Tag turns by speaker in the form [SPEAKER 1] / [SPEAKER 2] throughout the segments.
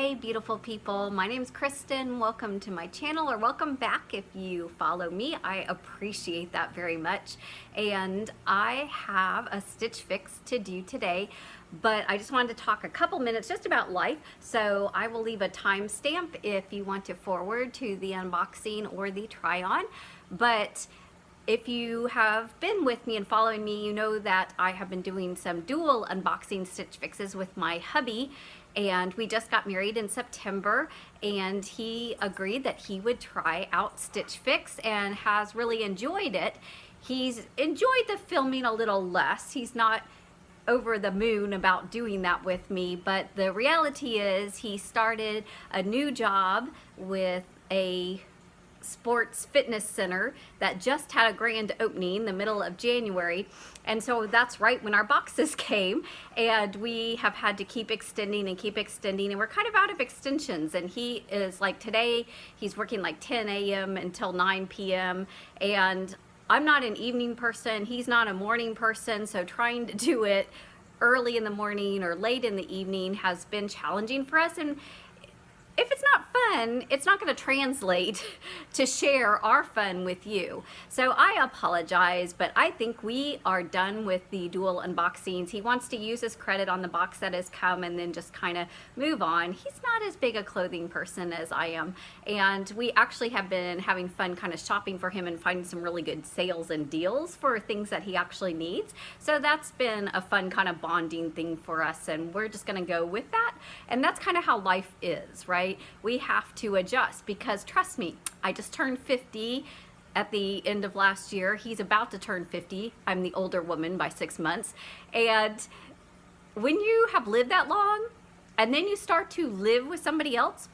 [SPEAKER 1] Hey beautiful people, my name is Kristen. Welcome to my channel, or welcome back if you follow me. I appreciate that very much. And I have a Stitch Fix to do today, but I just wanted to talk a couple minutes just about life. So I will leave a timestamp if you want to forward to the unboxing or the try on. But if you have been with me and following me, you know that I have been doing some dual unboxing Stitch Fixes with my hubby, and we just got married in September, and he agreed that he would try out Stitch Fix and has really enjoyed it. He's enjoyed the filming a little less. He's not over the moon about doing that with me, but the reality is he started a new job with a sports fitness center that just had a grand opening the middle of January, and so that's right when our boxes came, and we have had to keep extending and we're kind of out of extensions. And he is like, today he's working like 10 a.m. until 9 p.m. and I'm not an evening person, he's not a morning person, so trying to do it early in the morning or late in the evening has been challenging for us. And if it's not fun, it's not going to translate to share our fun with you. So I apologize, but I think we are done with the dual unboxings. He wants to use his credit on the box that has come and then just kind of move on. He's not as big a clothing person as I am, and we actually have been having fun kind of shopping for him and finding some really good sales and deals for things that he actually needs. So that's been a fun kind of bonding thing for us, and we're just going to go with that. And that's kind of how life is, right? We have to adjust, because trust me, I just turned 50 at the end of last year. He's about to turn 50. I'm the older woman by 6 months. And when you have lived that long and then you start to live with somebody else,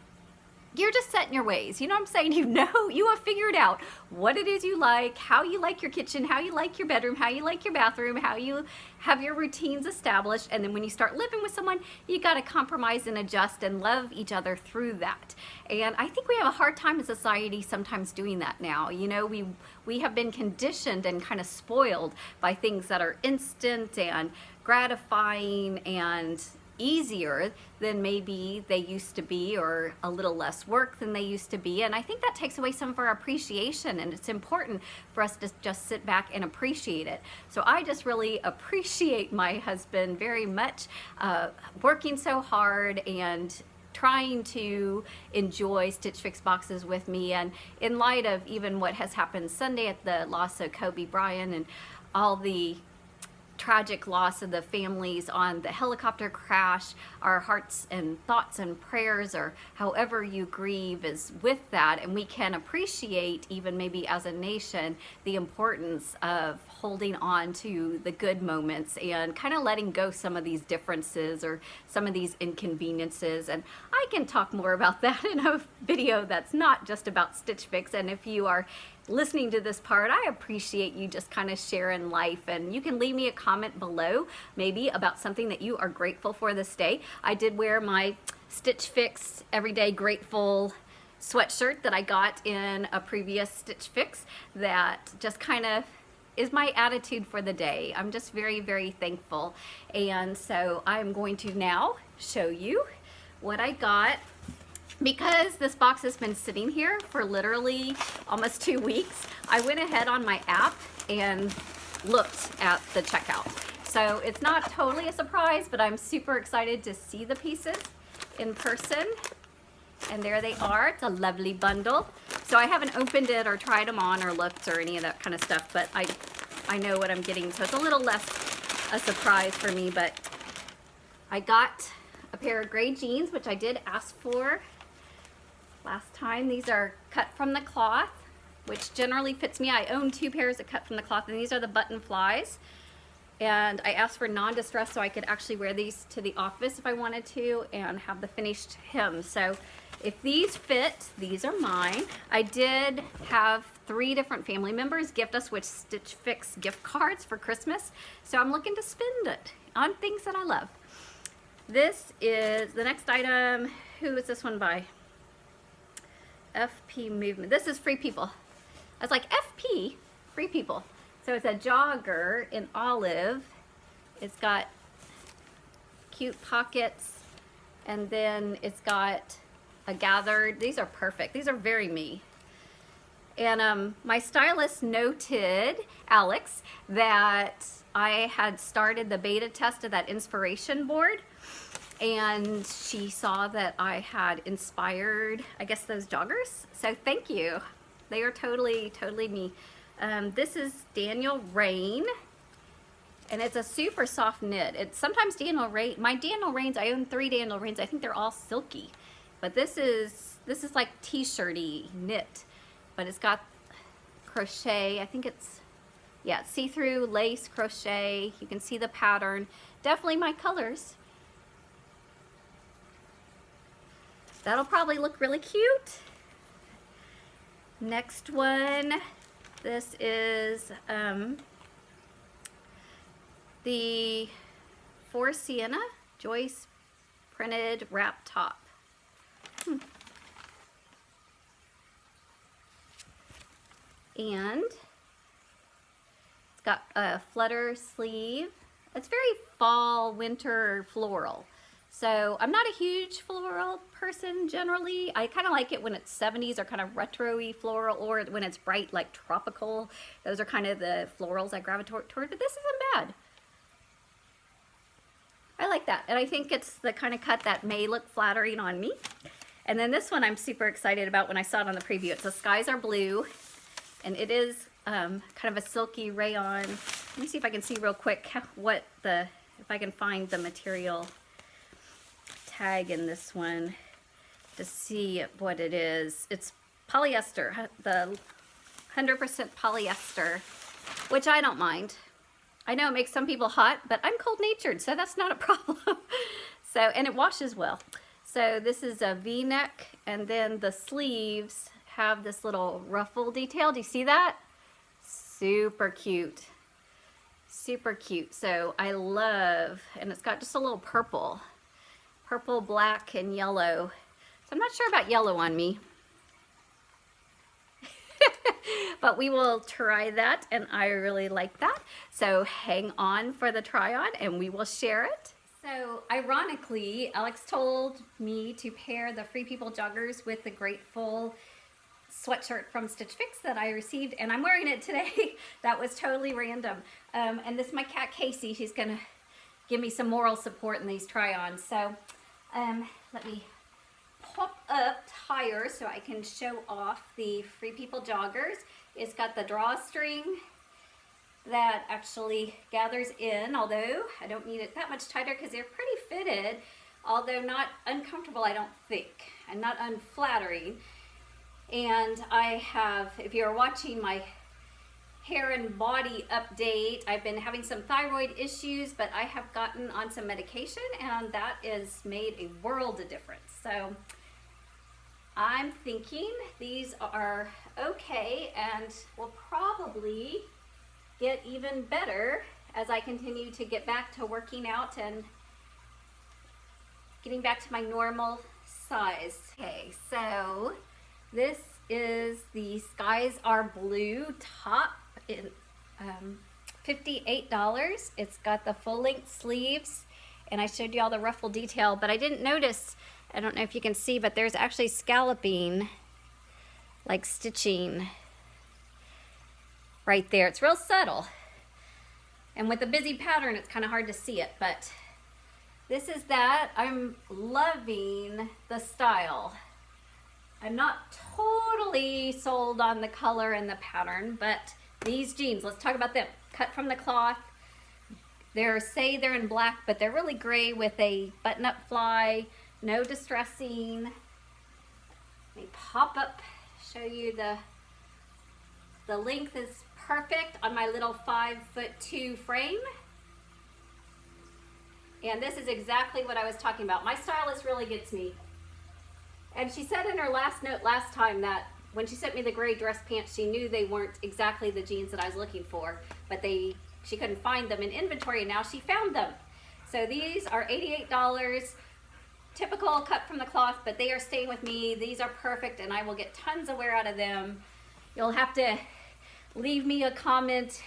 [SPEAKER 1] you're just set in your ways. You know what I'm saying? You have figured out what it is you like, how you like your kitchen, how you like your bedroom, how you like your bathroom, how you have your routines established. And then when you start living with someone, you got to compromise and adjust and love each other through that. And I think we have a hard time in society sometimes doing that now. You know, we have been conditioned and kind of spoiled by things that are instant and gratifying and easier than maybe they used to be, or a little less work than they used to be. And I think that takes away some of our appreciation, and it's important for us to just sit back and appreciate it. So I just really appreciate my husband very much, working so hard and trying to enjoy Stitch Fix boxes with me. And in light of even what has happened Sunday at the loss of Kobe Bryant and all the tragic loss of the families on the helicopter crash, our hearts and thoughts and prayers, or however you grieve, is with that. And we can appreciate, even maybe as a nation, the importance of holding on to the good moments and kind of letting go some of these differences or some of these inconveniences. And I can talk more about that in a video that's not just about Stitch Fix. And if you are listening to this part, I appreciate you just kind of sharing life, and you can leave me a comment below maybe about something that you are grateful for this day. I did wear my Stitch Fix Everyday Grateful sweatshirt that I got in a previous Stitch Fix that just kind of is my attitude for the day. I'm just very, very thankful. And so I'm going to now show you what I got. Because this box has been sitting here for literally almost 2 weeks, I went ahead on my app and looked at the checkout. So it's not totally a surprise, but I'm super excited to see the pieces in person. And there they are. It's a lovely bundle. So I haven't opened it or tried them on or looked or any of that kind of stuff, but I know what I'm getting. So it's a little less a surprise for me, but I got a pair of gray jeans, which I did ask for last time. These are cut from the cloth, which generally fits me. I own 2 pairs of cut from the cloth, and these are the button flies. And I asked for non-distress so I could actually wear these to the office if I wanted to and have the finished hem. So if these fit, these are mine. I did have 3 different family members gift us with Stitch Fix gift cards for Christmas, so I'm looking to spend it on things that I love. This is the next item. Who is this one by? FP Movement. This is Free People. I was like, FP? Free People. So it's a jogger in olive. It's got cute pockets And then it's got a gathered, these are perfect. These are very me. And my stylist noted, Alex, that I had started the beta test of that inspiration board, and she saw that I had inspired, I guess, those joggers. So thank you. They are totally, totally me. This is Daniel Rainn, and it's a super soft knit. It's sometimes Daniel Rainn, my Daniel Rainns, I own 3 Daniel Rainns. I think they're all silky, but this is like t-shirty knit. But it's got crochet, I think it's, yeah, see-through lace crochet. You can see the pattern. Definitely my colors. That'll probably look really cute. Next one, this is the For Sienna Joyce printed wrap top. And it's got a flutter sleeve. It's very fall, winter floral. So I'm not a huge floral person generally. I kind of like it when it's 70s or kind of retro-y floral, or when it's bright like tropical. Those are kind of the florals I gravitate toward, but this isn't bad. I like that. And I think it's the kind of cut that may look flattering on me. And then this one I'm super excited about when I saw it on the preview. It's the Skies Are Blue. And it is kind of a silky rayon. Let me see if I can see real quick what if I can find the material tag in this one to see what it is. It's polyester, the 100% polyester, which I don't mind. I know it makes some people hot, but I'm cold-natured, so that's not a problem. So, and it washes well. So this is a V-neck, and then the sleeves have this little ruffle detail. Do you see that? Super cute. Super cute. So I love, and it's got just a little purple, black, and yellow. So I'm not sure about yellow on me. But we will try that, and I really like that. So hang on for the try on, and we will share it. So ironically, Alex told me to pair the Free People joggers with the Grateful sweatshirt from Stitchfix that I received, and I'm wearing it today. That was totally random. And this is my cat Casey. She's gonna give me some moral support in these try-ons. So let me pop up higher so I can show off the Free People joggers. It's got the drawstring that actually gathers in, although I don't need it that much tighter because they're pretty fitted, although not uncomfortable, I don't think, and not unflattering. And I have, if you're watching my hair and body update, I've been having some thyroid issues, but I have gotten on some medication, and that has made a world of difference. So I'm thinking these are okay and will probably get even better as I continue to get back to working out and getting back to my normal size. Okay, so this is the Skies Are Blue top in $58. It's got the full-length sleeves, and I showed you all the ruffle detail, but I didn't notice, I don't know if you can see, but there's actually scalloping, like stitching right there. It's real subtle, and with a busy pattern it's kind of hard to see it, but this is that. I'm loving the style. I'm not totally sold on the color and the pattern, but these jeans, let's talk about them. Cut from the cloth. Say they're in black, but they're really gray with a button-up fly, no distressing. Let me pop up, show you the length is perfect on my little 5'2" frame. And this is exactly what I was talking about. My stylist really gets me. And she said in her last note last time that when she sent me the gray dress pants, she knew they weren't exactly the jeans that I was looking for, but she couldn't find them in inventory, and now she found them. So these are $88, typical cut from the cloth, but they are staying with me. These are perfect, and I will get tons of wear out of them. You'll have to leave me a comment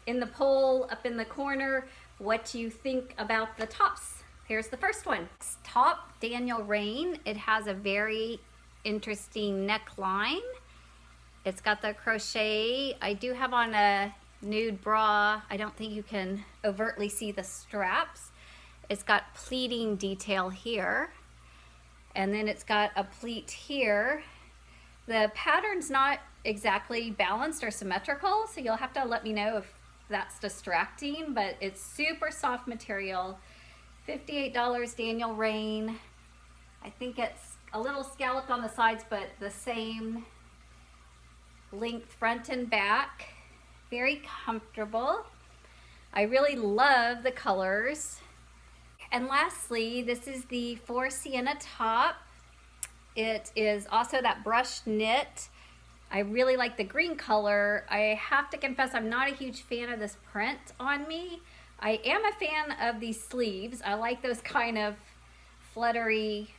[SPEAKER 1] in the poll up in the corner what you think about the tops. here's the first one. Top Daniel Rainn. It has a very interesting neckline. It's got the crochet. I do have on a nude bra. I don't think you can overtly see the straps. It's got pleating detail here. And then it's got a pleat here. The pattern's not exactly balanced or symmetrical, so you'll have to let me know if that's distracting, but it's super soft material. $58 Daniel Rainn. I think it's a little scalloped on the sides, but the same length front and back. Very comfortable. I really love the colors. And lastly, this is the For Sienna top. It is also that brushed knit. I really like the green color. I have to confess I'm not a huge fan of this print on me. I am a fan of these sleeves. I like those kind of fluttery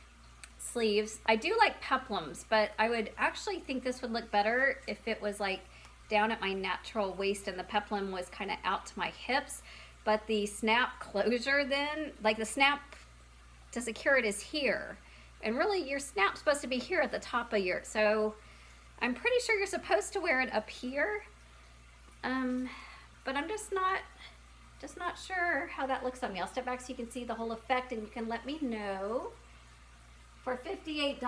[SPEAKER 1] sleeves. I do like peplums, but I would actually think this would look better if it was like down at my natural waist and the peplum was kind of out to my hips. But the snap closure then, like the snap to secure it is here. And really your snap's supposed to be here at the top of your, so I'm pretty sure you're supposed to wear it up here. But I'm just not sure how that looks on me. I'll step back so you can see the whole effect and you can let me know. For $58,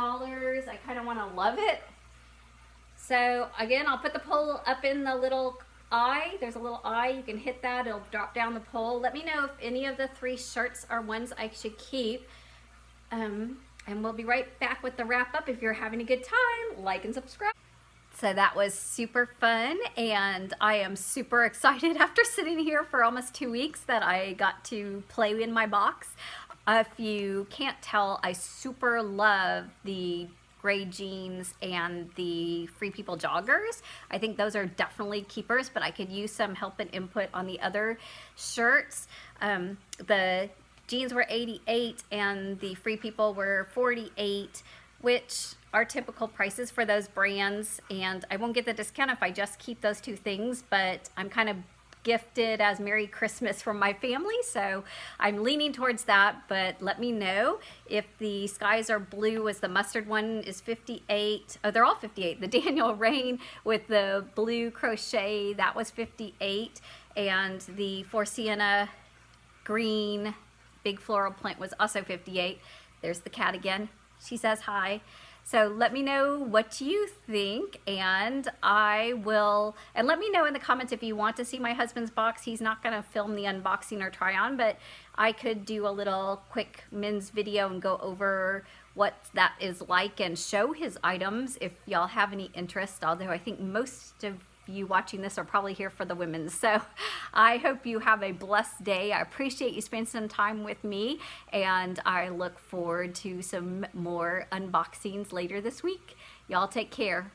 [SPEAKER 1] I kind of want to love it. So again, I'll put the pole up in the little eye. There's a little eye, you can hit that, it'll drop down the pole. Let me know if any of the 3 shirts are ones I should keep. And we'll be right back with the wrap up. If you're having a good time, like and subscribe. So that was super fun, and I am super excited after sitting here for almost 2 weeks that I got to play in my box. If you can't tell, I super love the gray jeans and the Free People joggers. I think those are definitely keepers, but I could use some help and input on the other shirts. The jeans were $88 and the Free People were $48, which are typical prices for those brands, and I won't get the discount if I just keep those 2 things, but I'm kind of gifted as Merry Christmas from my family, so I'm leaning towards that. But let me know if the skies are blue, as the mustard one is $58. Oh, they're all $58. The Daniel Rainn with the blue crochet, that was $58, and the For Sienna green big floral print was also $58. There's the cat again. She says hi. So let me know what you think, and let me know in the comments if you want to see my husband's box. He's not gonna film the unboxing or try on, but I could do a little quick men's video and go over what that is like and show his items if y'all have any interest, although I think most of you watching this are probably here for the women. So I hope you have a blessed day. I appreciate you spending some time with me, and I look forward to some more unboxings later this week. Y'all take care.